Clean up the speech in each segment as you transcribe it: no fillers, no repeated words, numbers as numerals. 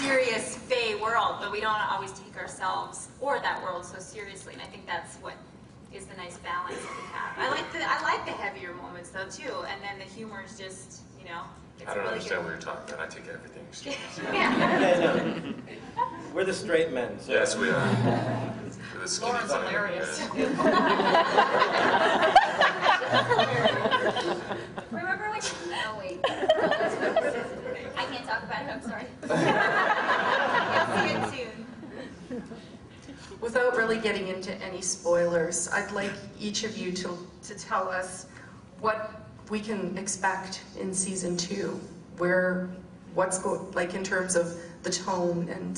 serious Fae world, but we don't always take ourselves or that world so seriously, and I think that's what is the nice balance that we have. I like the heavier moments though too, and then the humor is just, you know, I don't understand what you're talking about. I take everything extremely seriously. Yeah, no. We're the straight men. So. Yes, we are. We're the skinny Lauren's fine. hilarious. Remember when you... Oh, wait. I can't talk about it, I'm sorry. You'll see it soon. Without really getting into any spoilers, I'd like each of you to tell us what we can expect in season 2, like in terms of the tone and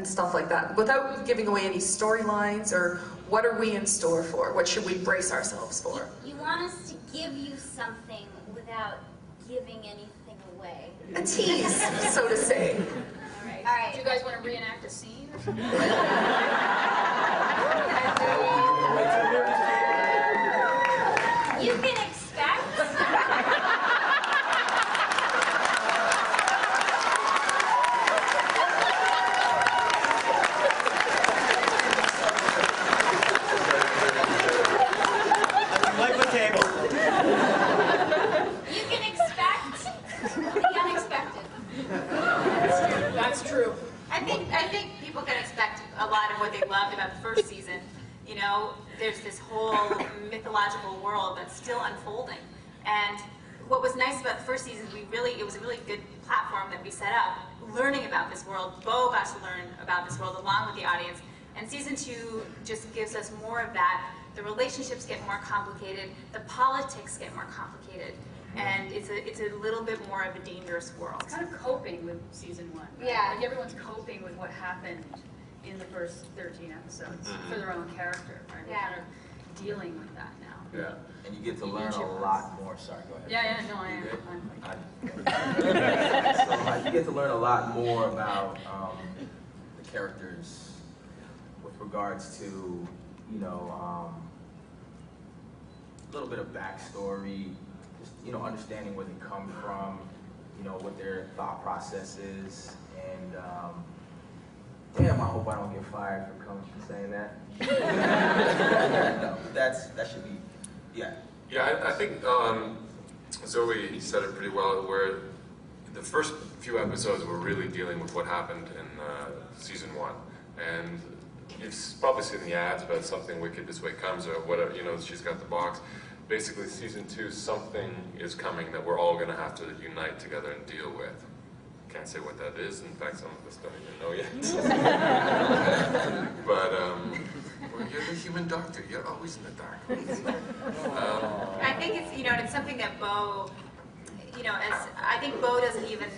stuff like that, without giving away any storylines, or what are we in store for? What should we brace ourselves for? You want us to give you something without giving anything away. A tease, so to say. All right. Do you guys want to reenact a scene or something? You can expect... Wipe the table. You can expect the unexpected. That's true. I think people can expect a lot of what they loved about the first season. You know, there's this whole mythological world that's still unfolding. And what was nice about the first season, it was a really good platform that we set up, learning about this world. Bo got to learn about this world along with the audience. And season 2 just gives us more of that. The relationships get more complicated, the politics get more complicated, and it's a little bit more of a dangerous world. It's kind of coping with season 1. Right? Yeah. Like everyone's coping with what happened in the first 13 episodes for their own character. Right? We're Yeah. kind of dealing with that now. Yeah. And you get to learn a lot more. Sorry, go ahead. Yeah, no, I am. So you get to learn a lot more about the characters with regards to, you know, a little bit of backstory, just, you know, understanding where they come from, you know, what their thought process is, and damn, I hope I don't get fired for coming for saying that. No, that should be, yeah. Yeah, I think Zoe said it pretty well, where the first few episodes were really dealing with what happened in season 1. And you've probably seen the ads about Something Wicked This Way Comes, or whatever, you know, she's got the box. Basically, season 2, something is coming that we're all going to have to unite together and deal with. Can't say what that is. In fact, some of us don't even know yet. But well, you're the human doctor. You're always in the dark. I think it's, you know, and it's something that Bo, you know, I think Bo doesn't even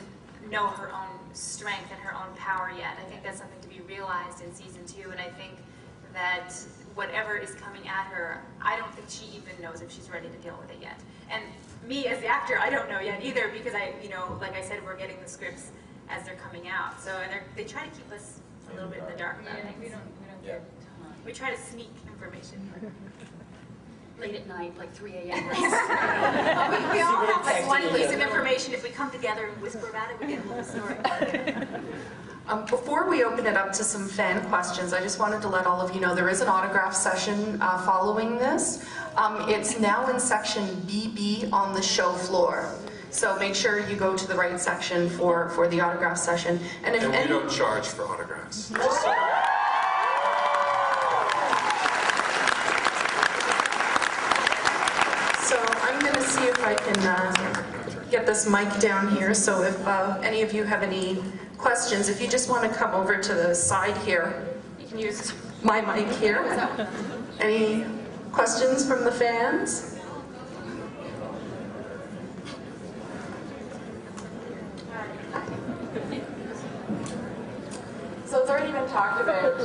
know her own strength and her own power yet. I think that's something to be realized in season 2, and I think that whatever is coming at her, I don't think she even knows if she's ready to deal with it yet. And me as the actor, I don't know yet either, because you know, like I said, we're getting the scripts as they're coming out. So, and they try to keep us a little bit in the dark about things. We don't get time. We try to sneak information. Late at night, like 3 a.m. We all have like one piece of information. If we come together and whisper about it, we get a little story. Before we open it up to some fan questions, I just wanted to let all of you know there is an autograph session following this. It's now in section BB on the show floor. So make sure you go to the right section for the autograph session. And if we don't charge for autographs. So I'm going to see if I can get this mic down here. So if any of you have any questions, if you just want to come over to the side here, you can use my mic here. Any questions from the fans? So it's already been talked about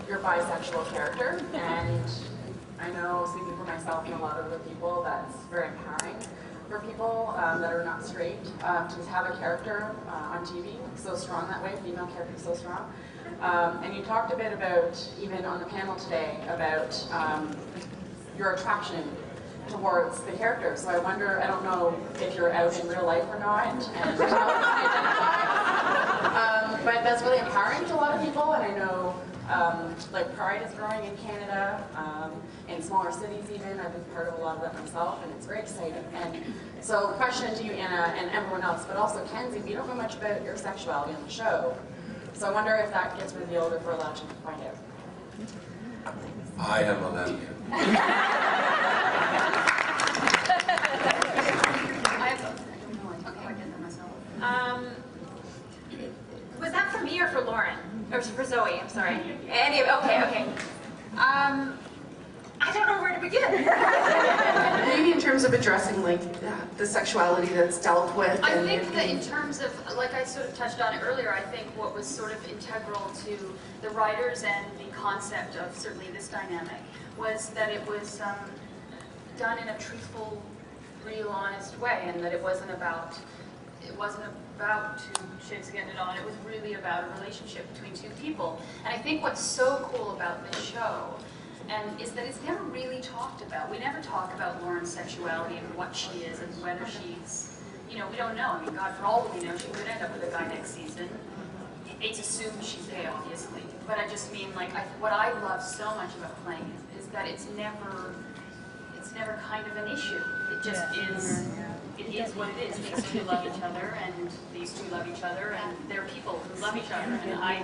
your bisexual character, and I know, speaking for myself and a lot of other people, that's very empowering for people that are not straight to have a character on TV so strong that way, female character so strong. And you talked a bit about, even on the panel today, about your attraction towards the character. So I wonder, I don't know if you're out in real life or not, and how you identify. but that's really empowering to a lot of people, and I know like Pride is growing in Canada, in smaller cities even. I've been part of a lot of that myself, and it's very exciting. And so question to you, Anna, and everyone else, but also Kenzie, we don't know much about your sexuality on the show. So I wonder if that gets revealed, if we're allowed to find out. I am a lesbian. Was that for me or for Lauren? Or for Zoe, I'm sorry. Okay. I don't know where to begin. Maybe in terms of addressing like the sexuality that's dealt with. I think that in terms of, like I sort of touched on it earlier, I think what was sort of integral to the writers and the concept of certainly this dynamic was that it was done in a truthful, real, honest way, and that it wasn't about two chicks getting it on. It was really about a relationship between two people. And I think what's so cool about this show is that it's never really talked about. We never talk about Lauren's sexuality and what she is and whether she's, we don't know. I mean, God, for all we know, she could end up with a guy next season. It's assumed she's gay, obviously. But I just mean, like, what I love so much about playing is that it's never kind of an issue. It just is. It is what it is. These two love each other, and these two love each other, and they're people who love each other. And I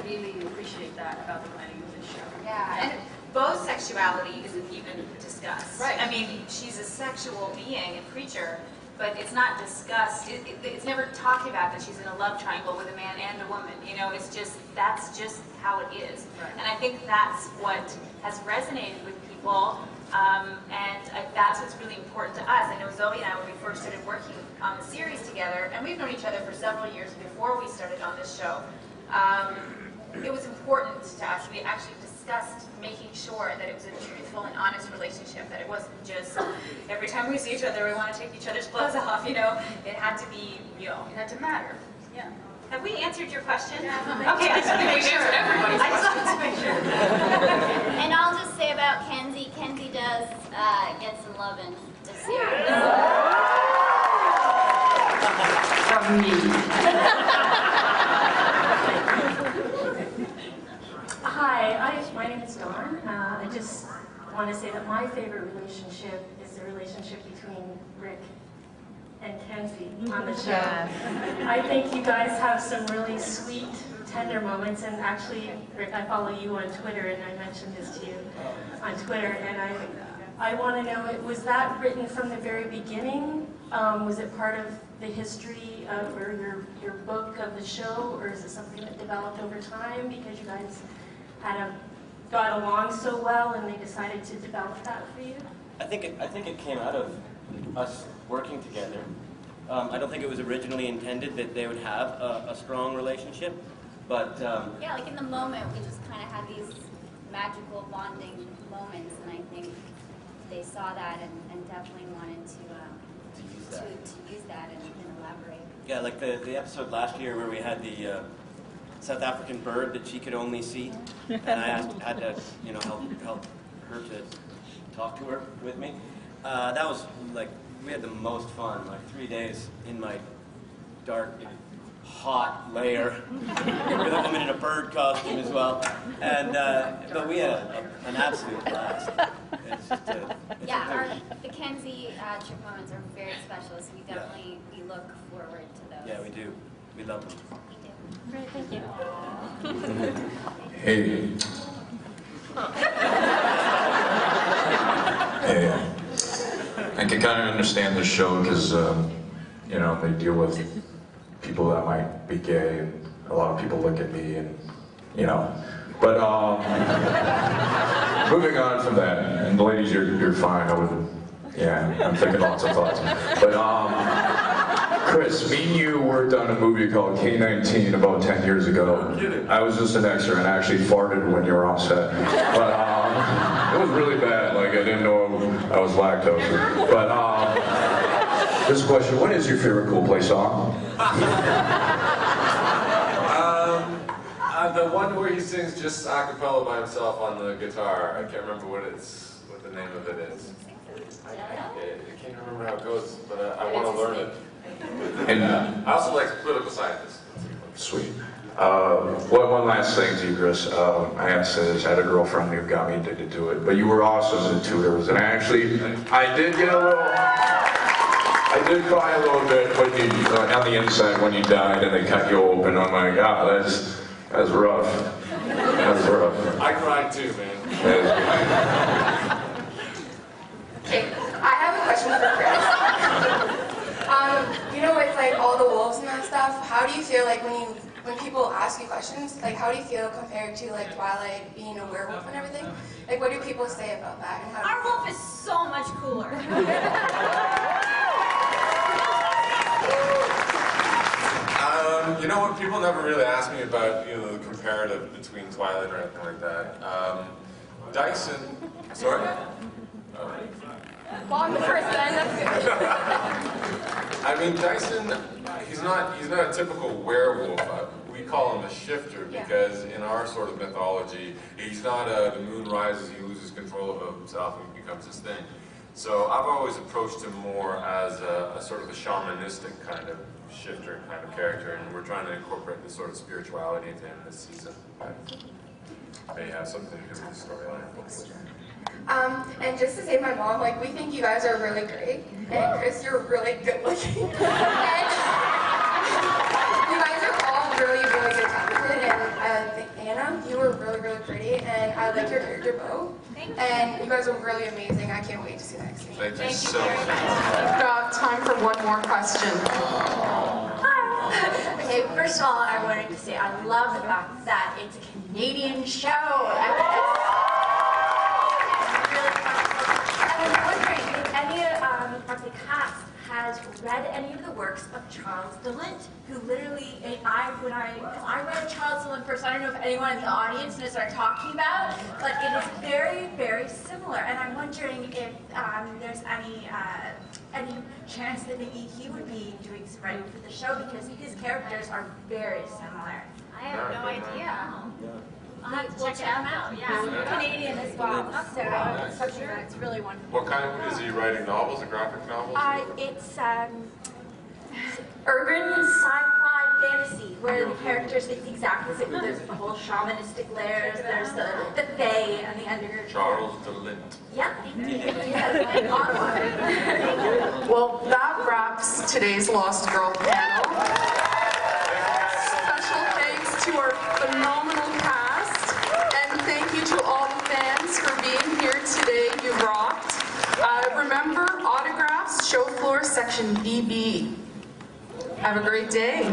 really appreciate that about the writing of this show. Yeah, and Beau's sexuality isn't even discussed. Right. I mean, she's a sexual being, a creature, but it's not discussed. It's never talked about that she's in a love triangle with a man and a woman. That's just how it is. Right. And I think that's what has resonated with people. That's what's really important to us. I know Zoe and I, when we first started working on the series together, and we've known each other for several years before we started on this show, it was important to us. We actually discussed making sure that it was a truthful and honest relationship, that it wasn't just every time we see each other we want to take each other's clothes off, It had to be real. It had to matter. Yeah. Have we answered your question? Yeah. Okay, I just want to make sure. Everybody's I just wanted to make sure. And I'll just say about Kenzie, Kenzie does get some loving this series. From me. Hi, my name is Dawn. I just want to say that my favorite relationship is the relationship between Rick and Kenzie on the show. I think you guys have some really sweet, tender moments, and actually, Rick, I follow you on Twitter, and I mentioned this to you on Twitter, and I want to know, was that written from the very beginning? Was it part of the history of, or your book of the show, or is it something that developed over time because you guys got along so well and they decided to develop that for you? I think it came out of us working together. I don't think it was originally intended that they would have a strong relationship, but Yeah, like in the moment, we just kind of had these magical bonding moments, and I think they saw that and definitely wanted to use that and elaborate. yeah, like the episode last year where we had the South African bird that she could only see, and I had to help her to talk to her with me. That was like, we had the most fun, like 3 days in my dark, hot lair with a woman in a bird costume as well. And but we had an absolute blast. It's just The Kenzie trip moments are very special, so we definitely we look forward to those. yeah, we do. We love them. We do. Great, thank you. Hey. Hey. I can kind of understand the show because, they deal with people that might be gay, and a lot of people look at me and, But moving on from that, and ladies, you're fine. I'm thinking lots of thoughts. But Chris, me and you worked on a movie called K-19 about 10 years ago. I was just an extra and I actually farted when you were on set. But it was really bad. Like, I didn't know I was lactose. But this question: what is your favorite Coldplay song? The one where he sings just a cappella by himself on the guitar. I can't remember what the name of it is. I can't remember how it goes, but I want to learn it. And I also like political scientists. Sweet. One last thing to you, Chris. I asked this, I had a girlfriend who got me addicted to it, but you were awesome in Tutors, and I did get a little, I did cry a little bit when you, on the inside when you died and they cut you open. I'm like, that's rough. That's rough. I cried too, man. Okay, I have a question for Chris. You know, it's like all the wolves and that stuff. How do you feel like when people ask you questions? Like, how do you feel compared to like Twilight being a werewolf and everything? Like, what do people say about that? And how Our wolf is so much cooler. You know what? People never really ask me about the comparative between Twilight or anything like that. Dyson, sorry. Well, I'm the first then, that's good. I mean, Dyson, he's not a typical werewolf. We call him a shifter because in our sort of mythology, he's not the moon rises, he loses control of himself and he becomes this thing. So I've always approached him more as a sort of a shamanistic kind of shifter kind of character, and we're trying to incorporate this sort of spirituality into him this season. May have something to do with the storyline. And just to save my mom, like, we think you guys are really great, and Chris, you're really good looking. And you guys are all really, really good talented, and I think Anna, you were really, really pretty, and I like your character, Bo. And you guys are really amazing. I can't wait to see the next season. Thank you so much. We've got time for one more question. Okay, first of all, I wanted to say I love the fact that it's a Canadian show. I was wondering if any of the cast has read any of the works of Charles DeLint, who literally, when I read Charles DeLint first, I don't know if anyone in the audience knows what I'm talking about, but it is very, very similar. And I'm wondering if there's any chance that maybe he would be doing some writing for the show, because his characters are very similar. I have no idea. I'll have to check them out. Yeah, Canadian as well. So it's really wonderful. What kind of, is he writing novels, graphic novels? It's urban sci-fi fantasy, where the characters are exactly the same. There's the whole shamanistic layers, there's the fae and the underground. Charles DeLint. Yeah. Well, that wraps today's Lost Girl panel. Special thanks to our phenomenal cast, and thank you to all the fans for being here today. You rocked. Remember, autographs, show floor, section BB. Have a great day.